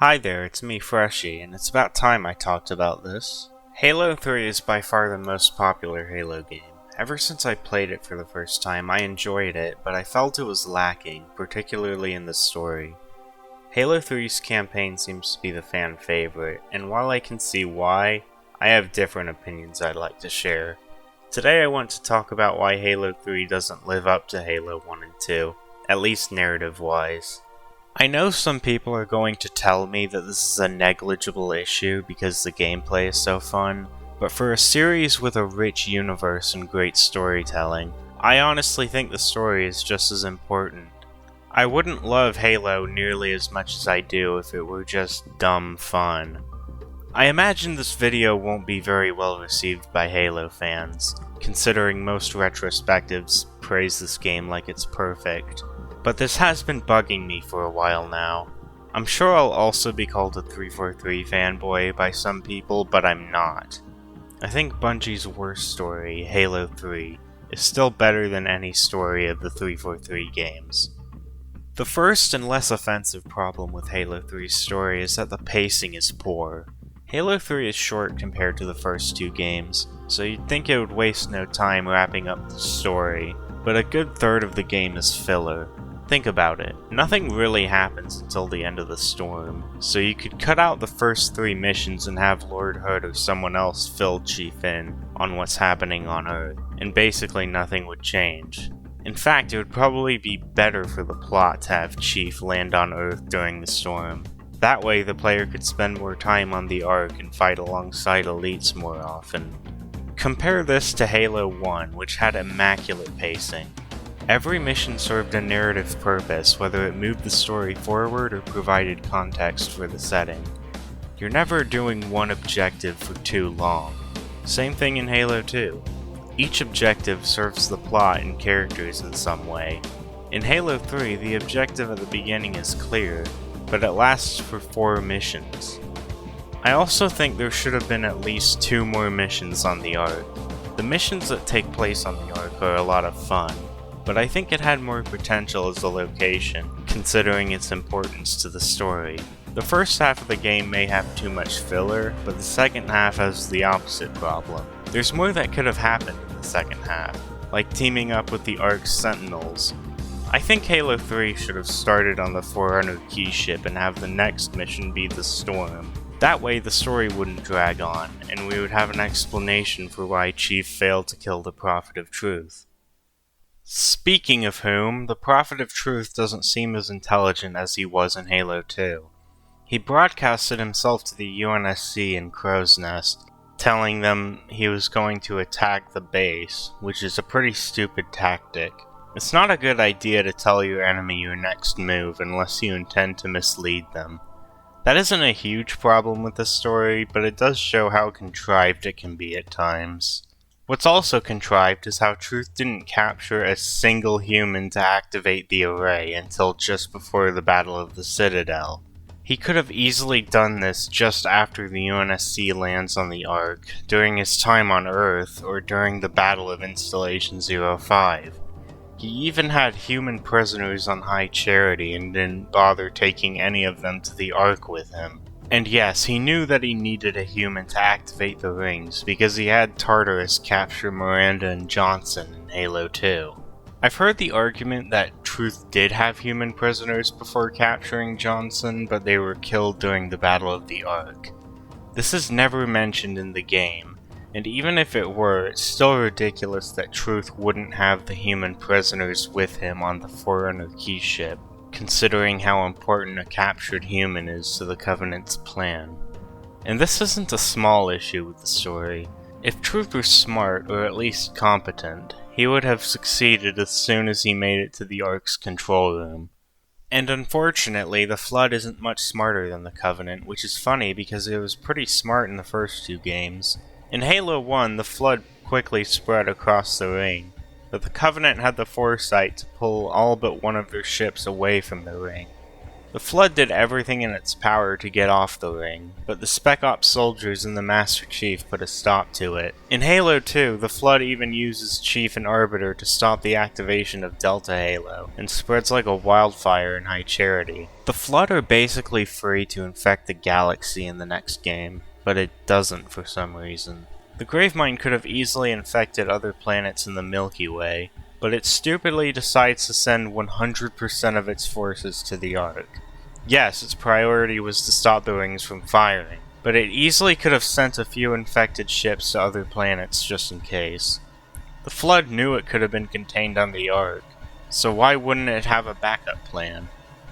Hi there, it's me, Freshie, and it's about time I talked about this. Halo 3 is by far the most popular Halo game. Ever since I played it for the first time, I enjoyed it, but I felt it was lacking, particularly in the story. Halo 3's campaign seems to be the fan favorite, and while I can see why, I have different opinions I'd like to share. Today I want to talk about why Halo 3 doesn't live up to Halo 1 and 2, at least narrative-wise. I know some people are going to tell me that this is a negligible issue because the gameplay is so fun, but for a series with a rich universe and great storytelling, I honestly think the story is just as important. I wouldn't love Halo nearly as much as I do if it were just dumb fun. I imagine this video won't be very well received by Halo fans, considering most retrospectives praise this game like it's perfect. But this has been bugging me for a while now. I'm sure I'll also be called a 343 fanboy by some people, but I'm not. I think Bungie's worst story, Halo 3, is still better than any story of the 343 games. The first and less offensive problem with Halo 3's story is that the pacing is poor. Halo 3 is short compared to the first two games, so you'd think it would waste no time wrapping up the story, but a good third of the game is filler. Think about it. Nothing really happens until the end of the storm, so you could cut out the first three missions and have Lord Hood or someone else fill Chief in on what's happening on Earth, and basically nothing would change. In fact, it would probably be better for the plot to have Chief land on Earth during the storm. That way the player could spend more time on the Ark and fight alongside elites more often. Compare this to Halo 1, which had immaculate pacing. Every mission served a narrative purpose, whether it moved the story forward or provided context for the setting. You're never doing one objective for too long. Same thing in Halo 2. Each objective serves the plot and characters in some way. In Halo 3, the objective at the beginning is clear, but it lasts for 4 missions. I also think there should have been at least 2 more missions on the Ark. The missions that take place on the Ark are a lot of fun, but I think it had more potential as a location, considering its importance to the story. The first half of the game may have too much filler, but the second half has the opposite problem. There's more that could have happened in the second half, like teaming up with the Ark's Sentinels. I think Halo 3 should have started on the Forerunner key ship and have the next mission be the Storm. That way the story wouldn't drag on, and we would have an explanation for why Chief failed to kill the Prophet of Truth. Speaking of whom, the Prophet of Truth doesn't seem as intelligent as he was in Halo 2. He broadcasted himself to the UNSC in Crow's Nest, telling them he was going to attack the base, which is a pretty stupid tactic. It's not a good idea to tell your enemy your next move unless you intend to mislead them. That isn't a huge problem with this story, but it does show how contrived it can be at times. What's also contrived is how Truth didn't capture a single human to activate the array until just before the Battle of the Citadel. He could have easily done this just after the UNSC lands on the Ark, during his time on Earth, or during the Battle of Installation 05. He even had human prisoners on High Charity and didn't bother taking any of them to the Ark with him. And yes, he knew that he needed a human to activate the rings, because he had Tartarus capture Miranda and Johnson in Halo 2. I've heard the argument that Truth did have human prisoners before capturing Johnson, but they were killed during the Battle of the Ark. This is never mentioned in the game, and even if it were, it's still ridiculous that Truth wouldn't have the human prisoners with him on the Forerunner key ship, considering how important a captured human is to the Covenant's plan. And this isn't a small issue with the story. If Truth were smart, or at least competent, he would have succeeded as soon as he made it to the Ark's control room. And unfortunately, the Flood isn't much smarter than the Covenant, which is funny because it was pretty smart in the first 2 games. In Halo 1, the Flood quickly spread across the ring, but the Covenant had the foresight to pull all but one of their ships away from the ring. The Flood did everything in its power to get off the ring, but the Spec Ops soldiers and the Master Chief put a stop to it. In Halo 2, the Flood even uses Chief and Arbiter to stop the activation of Delta Halo, and spreads like a wildfire in High Charity. The Flood are basically free to infect the galaxy in the next game, but it doesn't for some reason. The Gravemind could have easily infected other planets in the Milky Way, but it stupidly decides to send 100% of its forces to the Ark. Yes, its priority was to stop the rings from firing, but it easily could have sent a few infected ships to other planets just in case. The Flood knew it could have been contained on the Ark, so why wouldn't it have a backup plan?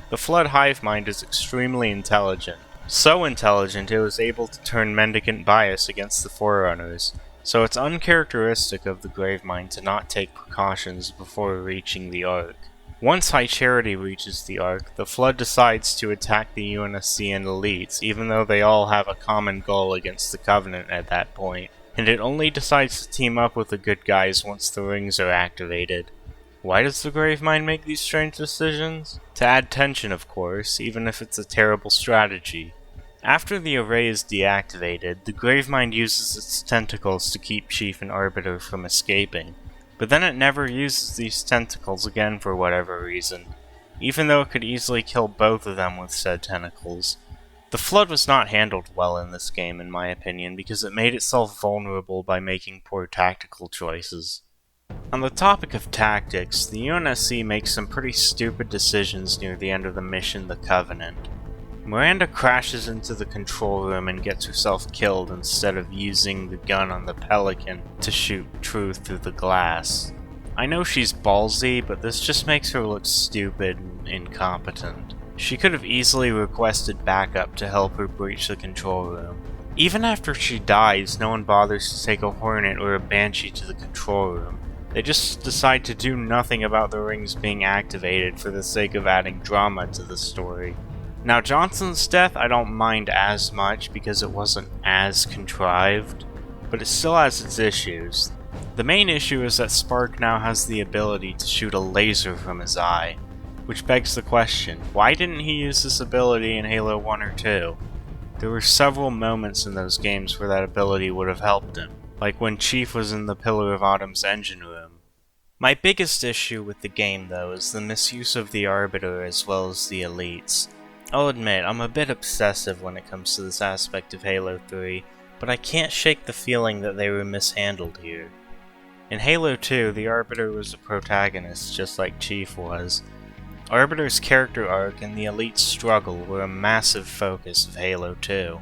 The Flood hive mind is extremely intelligent. So intelligent it was able to turn mendicant bias against the Forerunners, so it's uncharacteristic of the Gravemind to not take precautions before reaching the Ark. Once High Charity reaches the Ark, the Flood decides to attack the UNSC and Elites, even though they all have a common goal against the Covenant at that point, and it only decides to team up with the good guys once the rings are activated. Why does the Gravemind make these strange decisions? To add tension, of course, even if it's a terrible strategy. After the array is deactivated, the Gravemind uses its tentacles to keep Chief and Arbiter from escaping, but then it never uses these tentacles again for whatever reason, even though it could easily kill both of them with said tentacles. The Flood was not handled well in this game in my opinion because it made itself vulnerable by making poor tactical choices. On the topic of tactics, the UNSC makes some pretty stupid decisions near the end of the mission The Covenant. Miranda crashes into the control room and gets herself killed instead of using the gun on the Pelican to shoot Truth through the glass. I know she's ballsy, but this just makes her look stupid and incompetent. She could have easily requested backup to help her breach the control room. Even after she dies, no one bothers to take a Hornet or a Banshee to the control room. They just decide to do nothing about the rings being activated for the sake of adding drama to the story. Now, Johnson's death I don't mind as much because it wasn't as contrived, but it still has its issues. The main issue is that Spark now has the ability to shoot a laser from his eye, which begs the question, why didn't he use this ability in Halo 1 or 2? There were several moments in those games where that ability would have helped him, like when Chief was in the Pillar of Autumn's engine room. My biggest issue with the game, though, is the misuse of the Arbiter as well as the Elites. I'll admit, I'm a bit obsessive when it comes to this aspect of Halo 3, but I can't shake the feeling that they were mishandled here. In Halo 2, the Arbiter was a protagonist, just like Chief was. Arbiter's character arc and the Elite's struggle were a massive focus of Halo 2.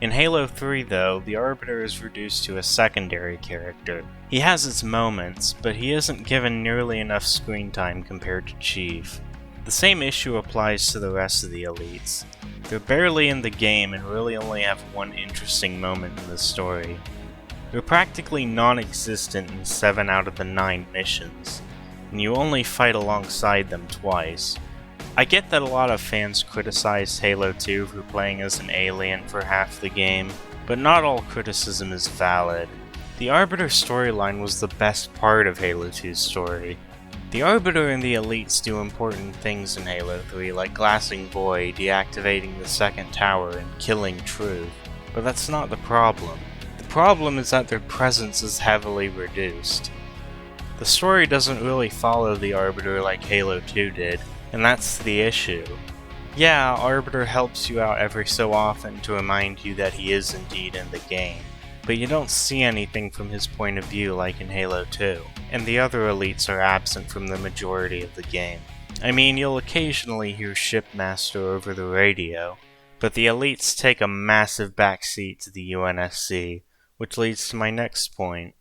In Halo 3, though, the Arbiter is reduced to a secondary character. He has his moments, but he isn't given nearly enough screen time compared to Chief. The same issue applies to the rest of the Elites. They're barely in the game and really only have one interesting moment in the story. They're practically non-existent in 7 out of the 9 missions, and you only fight alongside them twice. I get that a lot of fans criticized Halo 2 for playing as an alien for half the game, but not all criticism is valid. The Arbiter storyline was the best part of Halo 2's story. The Arbiter and the Elites do important things in Halo 3, like glassing Void, deactivating the second tower, and killing Truth, but that's not the problem. The problem is that their presence is heavily reduced. The story doesn't really follow the Arbiter like Halo 2 did, and that's the issue. Yeah, Arbiter helps you out every so often to remind you that he is indeed in the game, but you don't see anything from his point of view like in Halo 2, and the other Elites are absent from the majority of the game. I mean, you'll occasionally hear Shipmaster over the radio, but the Elites take a massive backseat to the UNSC, which leads to my next point.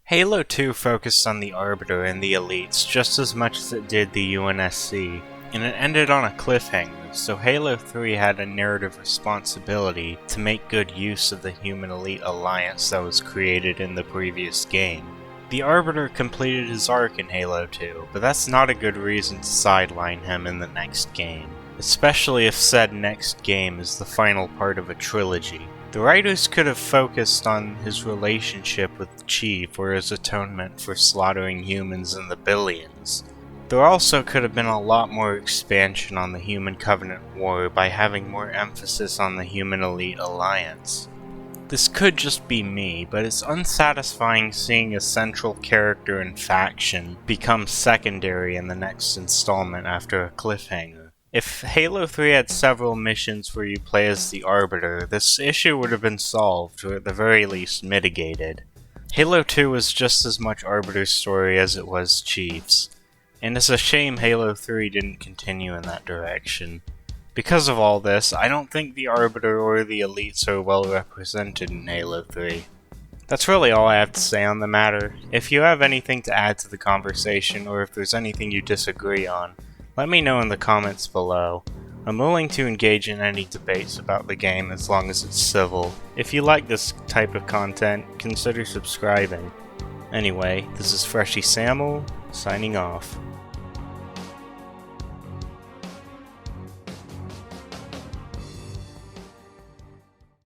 Halo 2 focused on the Arbiter and the Elites just as much as it did the UNSC, and it ended on a cliffhanger, so Halo 3 had a narrative responsibility to make good use of the Human-Elite alliance that was created in the previous game. The Arbiter completed his arc in Halo 2, but that's not a good reason to sideline him in the next game, especially if said next game is the final part of a trilogy. The writers could have focused on his relationship with Chief or his atonement for slaughtering humans in the billions. There also could have been a lot more expansion on the Human Covenant War by having more emphasis on the Human Elite Alliance. This could just be me, but it's unsatisfying seeing a central character and faction become secondary in the next installment after a cliffhanger. If Halo 3 had several missions where you play as the Arbiter, this issue would have been solved, or at the very least mitigated. Halo 2 was just as much Arbiter's story as it was Chief's, and it's a shame Halo 3 didn't continue in that direction. Because of all this, I don't think the Arbiter or the Elites are well represented in Halo 3. That's really all I have to say on the matter. If you have anything to add to the conversation, or if there's anything you disagree on, let me know in the comments below. I'm willing to engage in any debates about the game as long as it's civil. If you like this type of content, consider subscribing. Anyway, this is Freshy Samuel, signing off.